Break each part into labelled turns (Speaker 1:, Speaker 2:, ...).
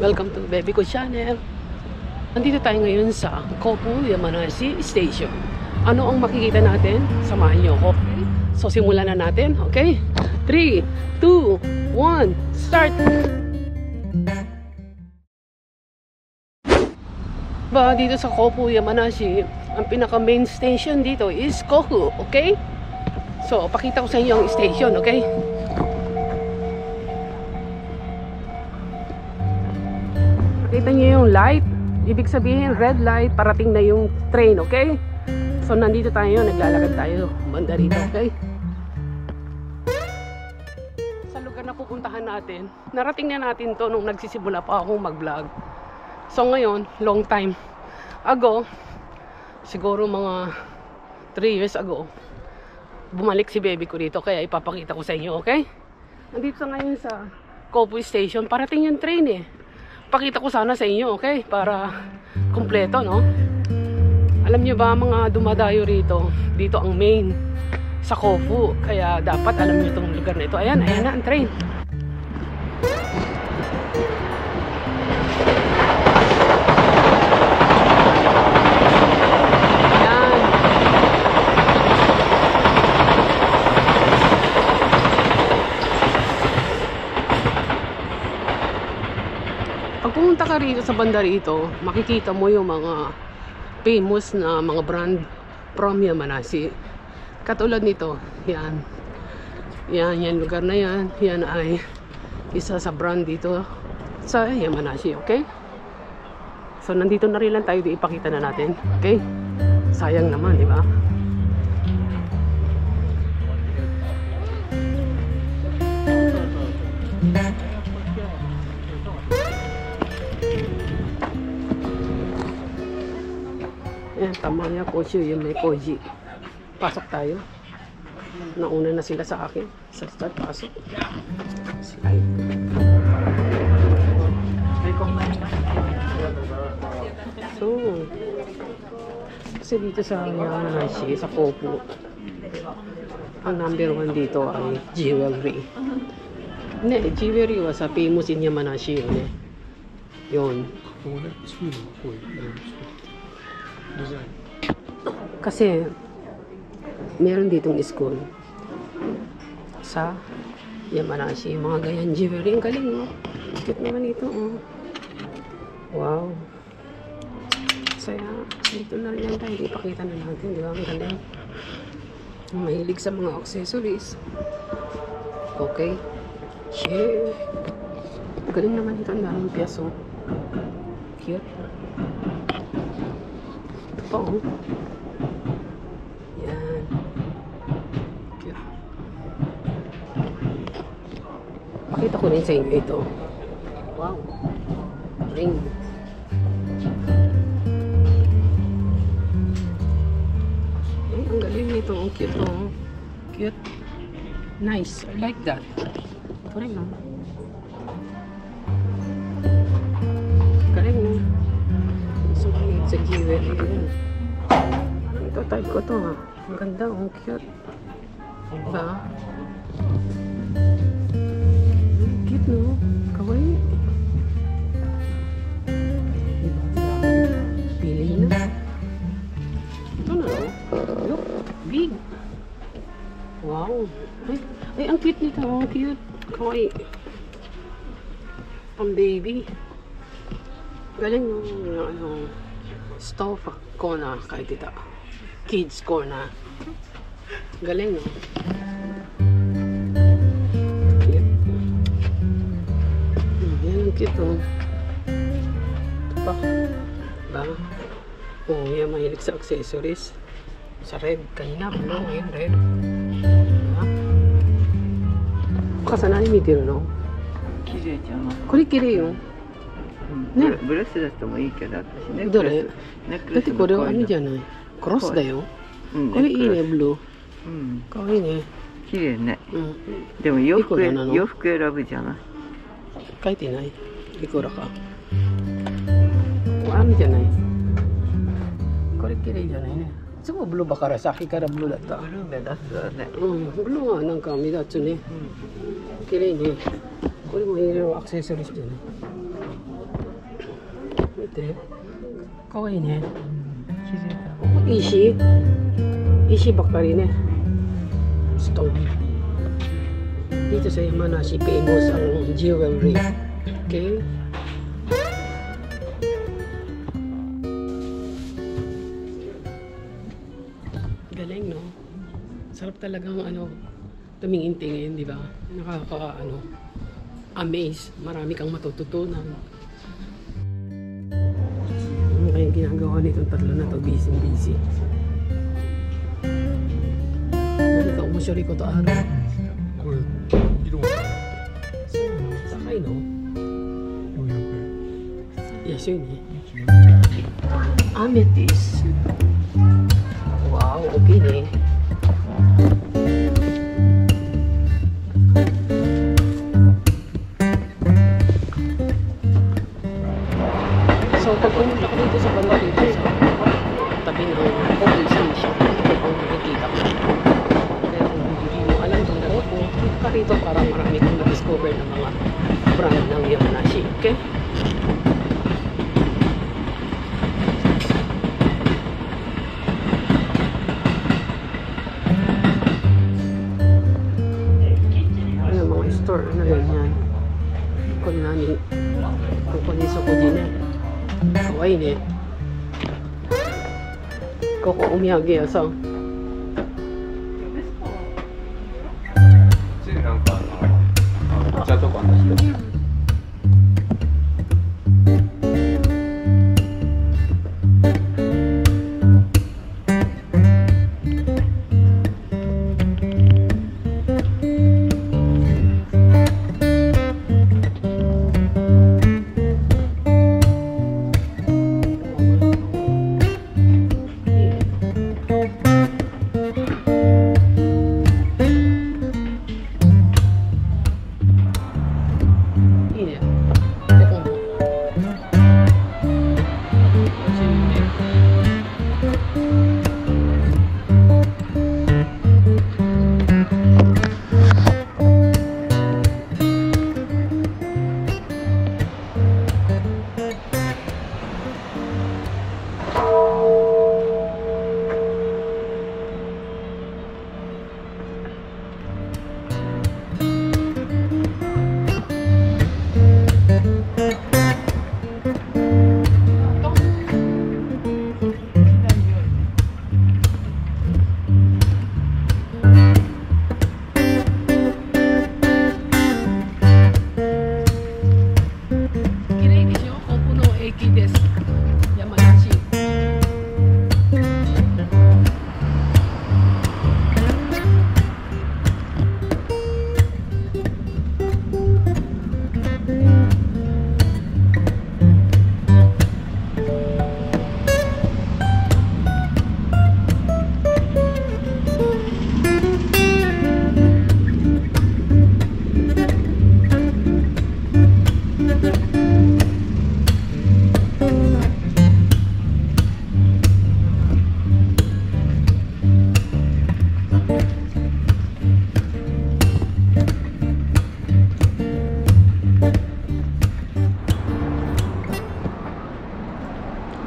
Speaker 1: Welcome to Baby Ko Channel. Nandito tayo ngayon sa Kopu Yamanashi Station. Ano ang makikita natin? Samahan niyo ako. Okay? So simulan na natin, okay? 3, 2, 1, start! Dito sa Kopu Yamanashi, ang pinaka main station dito is Kofu, okay? So pakita ko sa inyo ang station, okay? Nakita niyo yung light? Ibig sabihin red light, parating na yung train, okay? So nandito tayo, naglalakad tayo banda rito, okay? Sa lugar na pupuntahan natin, narating na natin to nung nagsisimula pa akong mag-vlog. So ngayon, long time ago, siguro mga 3 years ago, bumalik si baby ko dito, kaya ipapakita ko sa inyo, okay? Nandito sa ngayon sa Kopu Station, parating yung train eh. Pakita ko sana sa inyo, okay? Para kumpleto, no? Alam nyo ba, mga dumadayo rito, dito ang main sa Kofu, kaya dapat alam nyo itong lugar na ito. Ayan, ayan na ang train. Pag pumunta ka rito sa banda rito, makikita mo yung mga famous na mga brand from Yamanashi. Katulad nito, yan. Yan lugar na yan. Yan ay isa sa brand dito sa Yamanashi, okay? So, nandito na rin lang tayo, ipakita na natin, okay? Sayang naman, di ba? Ayan, Tamaya Koshu, yung may koji. Pasok tayo. Nauna na sila sa akin. Sa start, pasok. Slide. So, kasi dito sa Yamanashi, sa Kopu, ang number 1 dito ay jewelry. Hindi, jewelry was a famous in Yamanashi yun eh. Yun. Kasi meron ditong school sa Yamanashi, mga ganyan jewelry. Ang galing, oh. Cute naman ito, oh. Wow. Saya, dito na rin yan tayo. Ipakita na natin, di ba? Ang galing. Mahilig sa mga accessories. Okay. Share. Galing naman ito. Ang daming piyaso. Cute. Oh. Yan. Cute. Pakita ko rin sa inyo ito. Wow. Ring. Ay, ang galing nito. Ang cute, oh. Cute. Nice. I like that. Ito rin, oh. Galing, oh. So, sa jewelry. Ito, type ko to, ha. Ang ganda, ang cute. Diba? Cute, no? Kawaii. Pili na. Ito na, no? Look, big. Wow. Ay, ang cute nito. Ang cute. Kawaii. Pang baby. Galing yung ano, stove corner kahit ito. Kids corner. Galing, no? Cute. Yan ang cute, no? Ito pa. Diba? Oh, yan, mahilig sa accessories. Sa red. Kanina, blue. Ngayon, red. Diba? Makasanay mitiru, no?
Speaker 2: Kireiじゃん。
Speaker 1: これ綺麗よ。ね、
Speaker 2: ブレスレットもいいけど、私ネック
Speaker 1: どれ？
Speaker 2: レス。ネックレス
Speaker 1: だってこれはあれじゃない。クロスだよ。
Speaker 2: うん、
Speaker 1: これいいね、
Speaker 2: ネックレス
Speaker 1: ブルー。
Speaker 2: うん、
Speaker 1: かわいいね。
Speaker 2: 綺麗ね。
Speaker 1: うん。
Speaker 2: でも洋服
Speaker 1: いくらなの
Speaker 2: 洋服選ぶじゃない。
Speaker 1: 書いてない。いくらか。あるじゃない。これ綺麗じゃないね。いつもブルーばからさっきからブルーだった。
Speaker 2: ブルー目立つわね。
Speaker 1: うん、ブルーはなんか目立つね。綺麗ね。これもいろいろアクセサリーしてね。見て。かわいいね。石ばっかりね。ストーン。Dito sa Yamanashi, famous ang jewelry. Okay? Galing, no? Sarap talagang tumingin-tingin, di ba? Amaze. Marami kang matututunan. Ano kayang ginagawa nitong tatlo na to? Busy. Ano ka, umusyori ko to araw.
Speaker 3: これ色が
Speaker 1: 高いの
Speaker 3: 400円。
Speaker 1: 安いね。アメティス。わお、大きいね。So, pag pumunta ko dito sa banda dito sa tabi ng Holy Station, ito ang nakikita ko. Kaya kung hindi mo alam kung laro ko, punta ka rito para marami kang na-discover ng mga brand ng Yamanashi. Okay? Ayan, mga store na ganyan. Kung nani, kung kuniso ko din eh. Kawaii ne. Koko omiyage yasan.
Speaker 3: なんかお茶とかの人。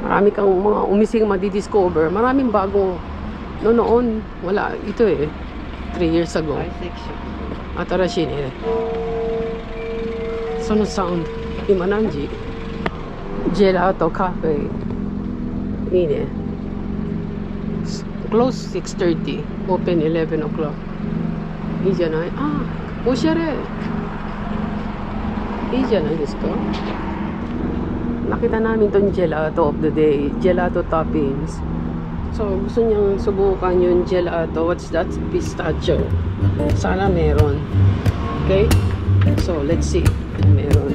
Speaker 1: Marami kang mga umising madidiscover. Maraming bago. Noon, wala. Ito 3 years ago. Atarashi ne. Sono sound. Ima nanji? Gelato cafe. I ne. Close 6:30. Open 11 o'clock. いいじゃない? Ah, おしゃれ. いいじゃないですか? Nakita namin tong gelato of the day, gelato toppings. So, gusto niyang subukan yung gelato. What's that? Pistachio. Sana meron. Okay? So, let's see kung meron.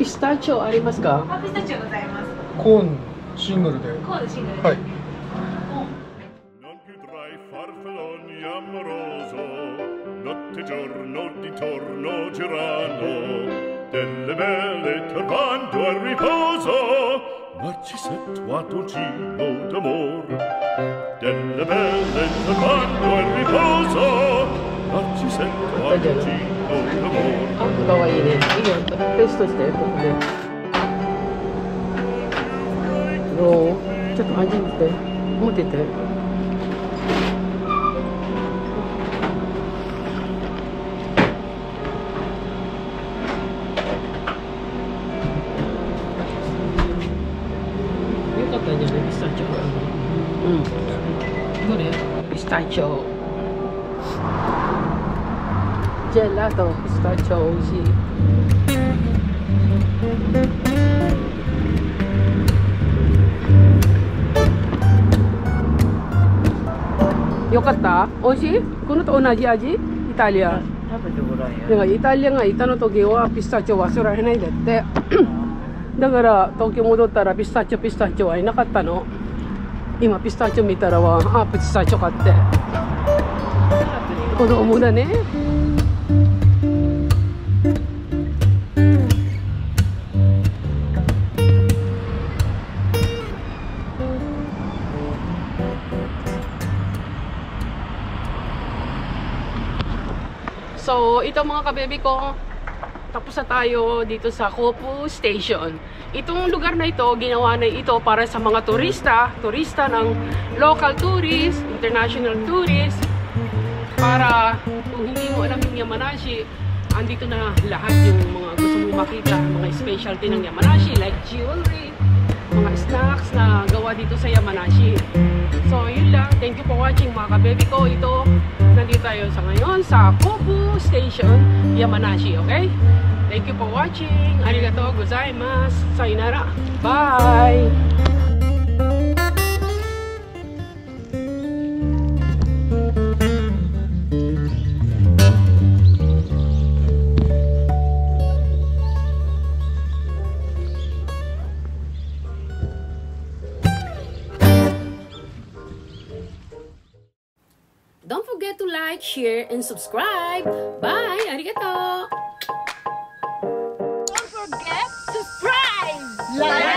Speaker 1: Pistachio, arimasu ka?
Speaker 4: ピスタチオございます。
Speaker 3: コーンシングルで。
Speaker 4: コーンシングル。
Speaker 3: はい。
Speaker 5: Non più tra i farfalloni amoroso, notte e giorno di torno girano, delle belle turbando al riposo, Narcisetto a dolcino d'amor. delle belle tornando il riposo, ma ci sento oggi con amore.
Speaker 1: かわいいね。いいよ。ペーストして、ここで。どう？ちょっと味見て。持ってて。よかったんじゃない？ピスタチオ。うん。どれ？ピスタチオ。ジェラート、ピスタチオ美味しい。よかった？美味しい？このと同じ味？イタリア。
Speaker 2: 食べてごらん
Speaker 1: だからイタリアがいたの時はピスタチオ忘れられないんだって。だから東京戻ったらピスタチオはいなかったの。今ピスタチオ見たらは、あ、ピスタチオ買って。子供だね。So, ito mga kabebe ko, tapos na tayo dito sa Kopu Station. Itong lugar na ito, ginawa na ito para sa mga turista ng local tourists, international tourists, para kung hindi mo alam yung Yamanashi, andito na lahat yung mga gusto mo makita, mga specialty ng Yamanashi, like jewelry, mga snacks na gawa dito sa Yamanashi. So, yun lang. Thank you for watching mga kabebe ko. Ito, nandito tayo sa ngayon sa Kopu Station, Yamanashi, okay? Thank you for watching. Arigatou gozaimasu. Sayonara. Bye! Don't forget to like, share, and subscribe. Bye! Arigato!
Speaker 4: Don't forget to subscribe! Like!